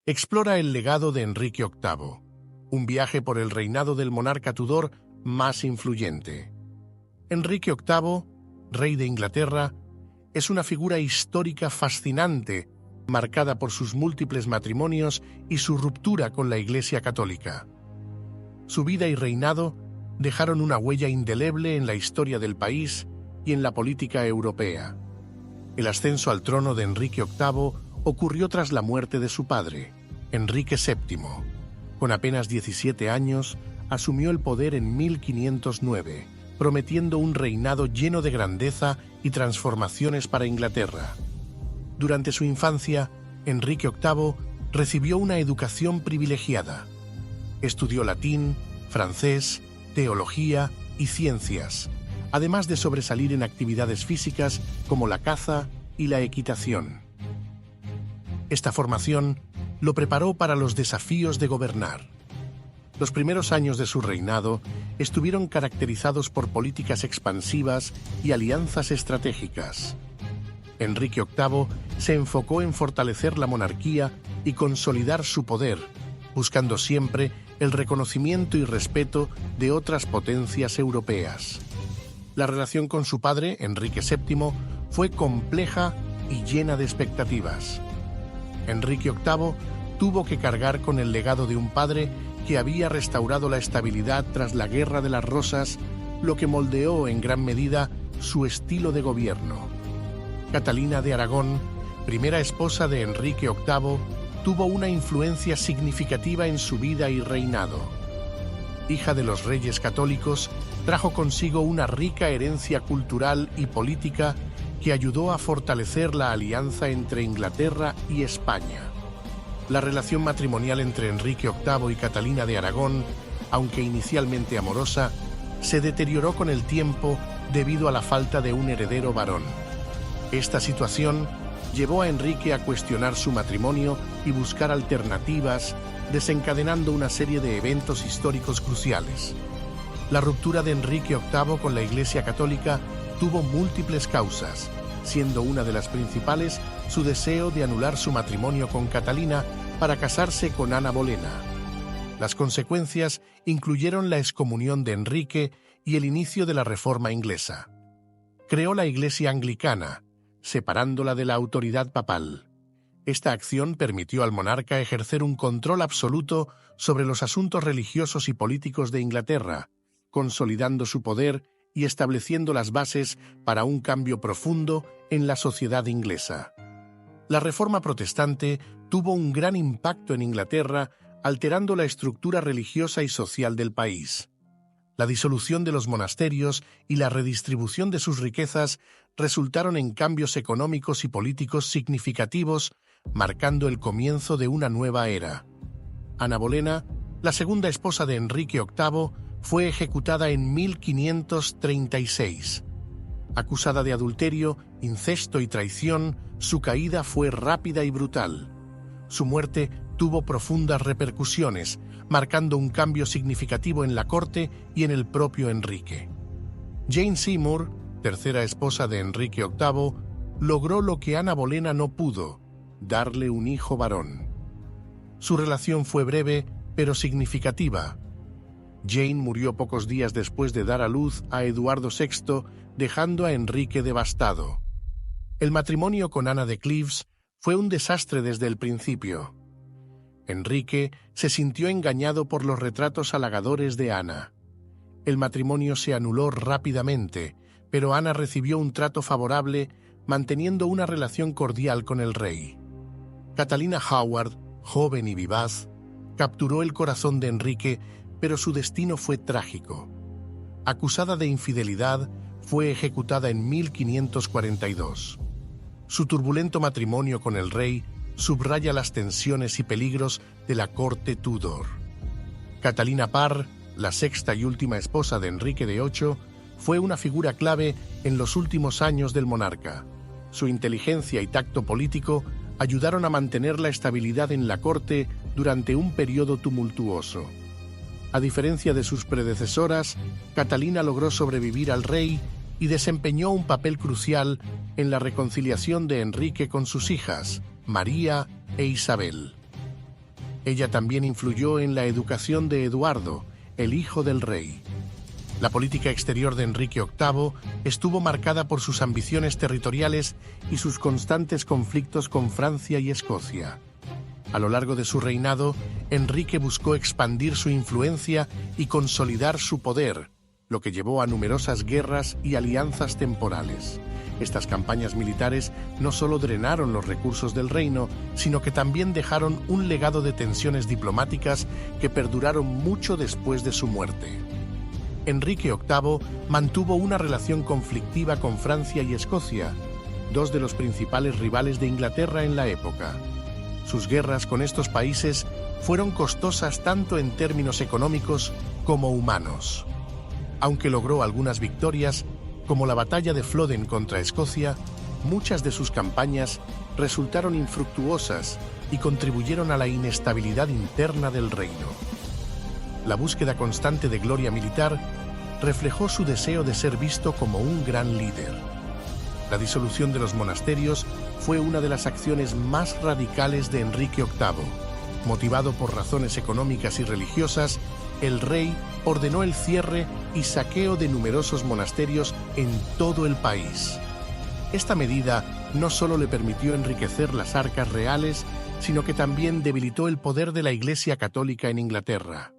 explora el legado de Enrique VIII, un viaje por el reinado del monarca Tudor más influyente. Enrique VIII, rey de Inglaterra, es una figura histórica fascinante, marcada por sus múltiples matrimonios y su ruptura con la Iglesia Católica. Su vida y reinado dejaron una huella indeleble en la historia del país y en la política europea. El ascenso al trono de Enrique VIII ocurrió tras la muerte de su padre, Enrique VII. Con apenas 17 años, asumió el poder en 1509, prometiendo un reinado lleno de grandeza y transformaciones para Inglaterra. Durante su infancia, Enrique VIII recibió una educación privilegiada. Estudió latín, francés, teología y ciencias, además de sobresalir en actividades físicas como la caza y la equitación. Esta formación lo preparó para los desafíos de gobernar. Los primeros años de su reinado estuvieron caracterizados por políticas expansivas y alianzas estratégicas. Enrique VIII se enfocó en fortalecer la monarquía y consolidar su poder, buscando siempre el reconocimiento y respeto de otras potencias europeas. La relación con su padre, Enrique VII, fue compleja y llena de expectativas. Enrique VIII tuvo que cargar con el legado de un padre que había restaurado la estabilidad tras la Guerra de las Rosas, lo que moldeó en gran medida su estilo de gobierno. Catalina de Aragón, primera esposa de Enrique VIII, tuvo una influencia significativa en su vida y reinado. Hija de los reyes católicos, trajo consigo una rica herencia cultural y política que ayudó a fortalecer la alianza entre Inglaterra y España. La relación matrimonial entre Enrique VIII y Catalina de Aragón, aunque inicialmente amorosa, se deterioró con el tiempo debido a la falta de un heredero varón. Esta situación llevó a Enrique a cuestionar su matrimonio y buscar alternativas, desencadenando una serie de eventos históricos cruciales. La ruptura de Enrique VIII con la Iglesia Católica tuvo múltiples causas, siendo una de las principales su deseo de anular su matrimonio con Catalina para casarse con Ana Bolena. Las consecuencias incluyeron la excomunión de Enrique y el inicio de la Reforma inglesa. Creó la Iglesia anglicana, separándola de la autoridad papal. Esta acción permitió al monarca ejercer un control absoluto sobre los asuntos religiosos y políticos de Inglaterra, consolidando su poder y estableciendo las bases para un cambio profundo en la sociedad inglesa. La Reforma protestante tuvo un gran impacto en Inglaterra, alterando la estructura religiosa y social del país. La disolución de los monasterios y la redistribución de sus riquezas resultaron en cambios económicos y políticos significativos, marcando el comienzo de una nueva era. Ana Bolena, la segunda esposa de Enrique VIII, fue ejecutada en 1536. Acusada de adulterio, incesto y traición, su caída fue rápida y brutal. Su muerte tuvo profundas repercusiones, marcando un cambio significativo en la corte y en el propio Enrique. Jane Seymour, tercera esposa de Enrique VIII, logró lo que Ana Bolena no pudo: darle un hijo varón. Su relación fue breve, pero significativa. Jane murió pocos días después de dar a luz a Eduardo VI, dejando a Enrique devastado. El matrimonio con Ana de Cleves fue un desastre desde el principio. Enrique se sintió engañado por los retratos halagadores de Ana. El matrimonio se anuló rápidamente, pero Ana recibió un trato favorable, manteniendo una relación cordial con el rey. Catalina Howard, joven y vivaz, capturó el corazón de Enrique, pero su destino fue trágico. Acusada de infidelidad, fue ejecutada en 1542. Su turbulento matrimonio con el rey subraya las tensiones y peligros de la corte Tudor. Catalina Parr, la sexta y última esposa de Enrique VIII, fue una figura clave en los últimos años del monarca. Su inteligencia y tacto político ayudaron a mantener la estabilidad en la corte durante un periodo tumultuoso. A diferencia de sus predecesoras, Catalina logró sobrevivir al rey y desempeñó un papel crucial en la reconciliación de Enrique con sus hijas, María e Isabel. Ella también influyó en la educación de Eduardo, el hijo del rey. La política exterior de Enrique VIII estuvo marcada por sus ambiciones territoriales y sus constantes conflictos con Francia y Escocia. A lo largo de su reinado, Enrique buscó expandir su influencia y consolidar su poder, lo que llevó a numerosas guerras y alianzas temporales. Estas campañas militares no solo drenaron los recursos del reino, sino que también dejaron un legado de tensiones diplomáticas que perduraron mucho después de su muerte. Enrique VIII mantuvo una relación conflictiva con Francia y Escocia, dos de los principales rivales de Inglaterra en la época. Sus guerras con estos países fueron costosas tanto en términos económicos como humanos. Aunque logró algunas victorias, como la batalla de Flodden contra Escocia, muchas de sus campañas resultaron infructuosas y contribuyeron a la inestabilidad interna del reino. La búsqueda constante de gloria militar reflejó su deseo de ser visto como un gran líder. La disolución de los monasterios fue una de las acciones más radicales de Enrique VIII. Motivado por razones económicas y religiosas, el rey ordenó el cierre y saqueo de numerosos monasterios en todo el país. Esta medida no solo le permitió enriquecer las arcas reales, sino que también debilitó el poder de la Iglesia Católica en Inglaterra.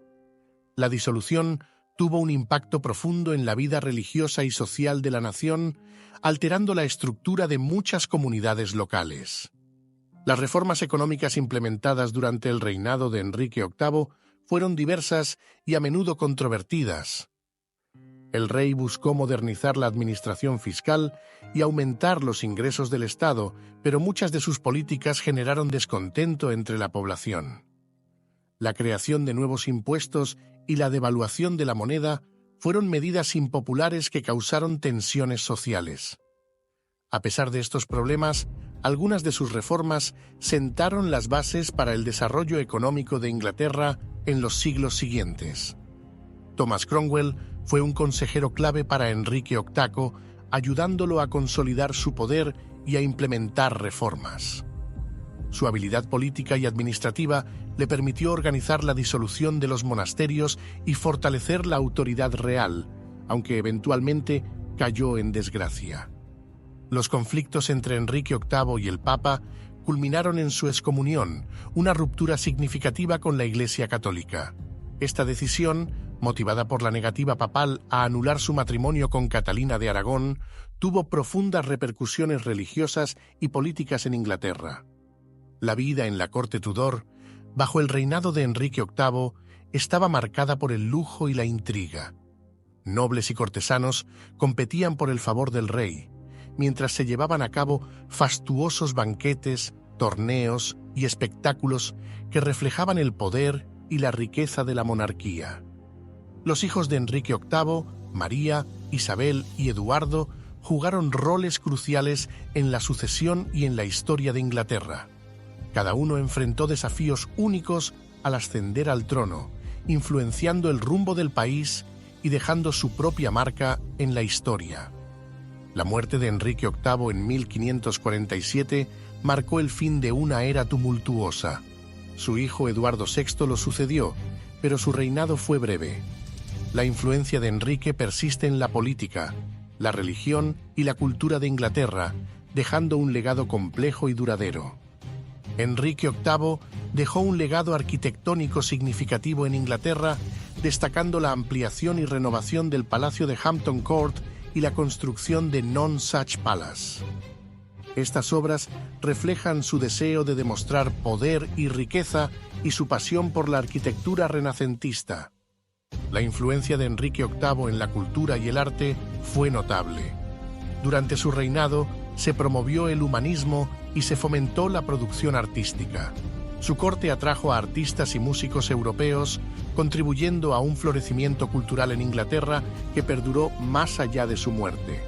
La disolución tuvo un impacto profundo en la vida religiosa y social de la nación, alterando la estructura de muchas comunidades locales. Las reformas económicas implementadas durante el reinado de Enrique VIII fueron diversas y a menudo controvertidas. El rey buscó modernizar la administración fiscal y aumentar los ingresos del Estado, pero muchas de sus políticas generaron descontento entre la población. La creación de nuevos impuestos y la devaluación de la moneda fueron medidas impopulares que causaron tensiones sociales. A pesar de estos problemas, algunas de sus reformas sentaron las bases para el desarrollo económico de Inglaterra en los siglos siguientes. Thomas Cromwell fue un consejero clave para Enrique VIII, ayudándolo a consolidar su poder y a implementar reformas. Su habilidad política y administrativa le permitió organizar la disolución de los monasterios y fortalecer la autoridad real, aunque eventualmente cayó en desgracia. Los conflictos entre Enrique VIII y el Papa culminaron en su excomunión, una ruptura significativa con la Iglesia Católica. Esta decisión, motivada por la negativa papal a anular su matrimonio con Catalina de Aragón, tuvo profundas repercusiones religiosas y políticas en Inglaterra. La vida en la corte Tudor, bajo el reinado de Enrique VIII, estaba marcada por el lujo y la intriga. Nobles y cortesanos competían por el favor del rey, mientras se llevaban a cabo fastuosos banquetes, torneos y espectáculos que reflejaban el poder y la riqueza de la monarquía. Los hijos de Enrique VIII, María, Isabel y Eduardo, jugaron roles cruciales en la sucesión y en la historia de Inglaterra. Cada uno enfrentó desafíos únicos al ascender al trono, influenciando el rumbo del país y dejando su propia marca en la historia. La muerte de Enrique VIII en 1547 marcó el fin de una era tumultuosa. Su hijo Eduardo VI lo sucedió, pero su reinado fue breve. La influencia de Enrique persiste en la política, la religión y la cultura de Inglaterra, dejando un legado complejo y duradero. Enrique VIII dejó un legado arquitectónico significativo en Inglaterra, destacando la ampliación y renovación del Palacio de Hampton Court y la construcción de Nonsuch Palace. Estas obras reflejan su deseo de demostrar poder y riqueza y su pasión por la arquitectura renacentista. La influencia de Enrique VIII en la cultura y el arte fue notable. Durante su reinado se promovió el humanismo y se fomentó la producción artística. Su corte atrajo a artistas y músicos europeos, contribuyendo a un florecimiento cultural en Inglaterra que perduró más allá de su muerte.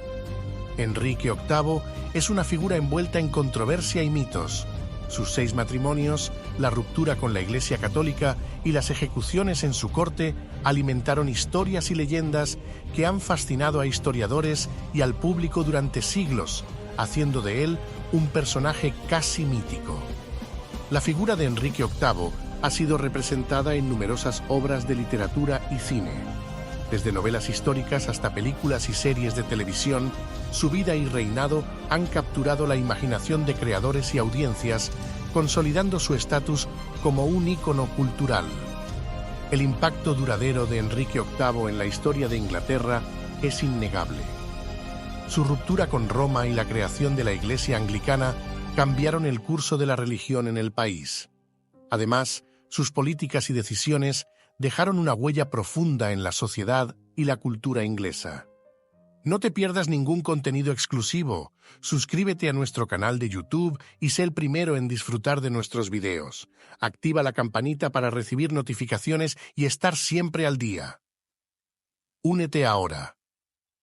Enrique VIII es una figura envuelta en controversia y mitos. Sus 6 matrimonios, la ruptura con la Iglesia Católica y las ejecuciones en su corte alimentaron historias y leyendas que han fascinado a historiadores y al público durante siglos, haciendo de él un personaje casi mítico. La figura de Enrique VIII ha sido representada en numerosas obras de literatura y cine. Desde novelas históricas hasta películas y series de televisión, su vida y reinado han capturado la imaginación de creadores y audiencias, consolidando su estatus como un ícono cultural. El impacto duradero de Enrique VIII en la historia de Inglaterra es innegable. Su ruptura con Roma y la creación de la Iglesia anglicana cambiaron el curso de la religión en el país. Además, sus políticas y decisiones dejaron una huella profunda en la sociedad y la cultura inglesa. No te pierdas ningún contenido exclusivo. Suscríbete a nuestro canal de YouTube y sé el primero en disfrutar de nuestros videos. Activa la campanita para recibir notificaciones y estar siempre al día. Únete ahora.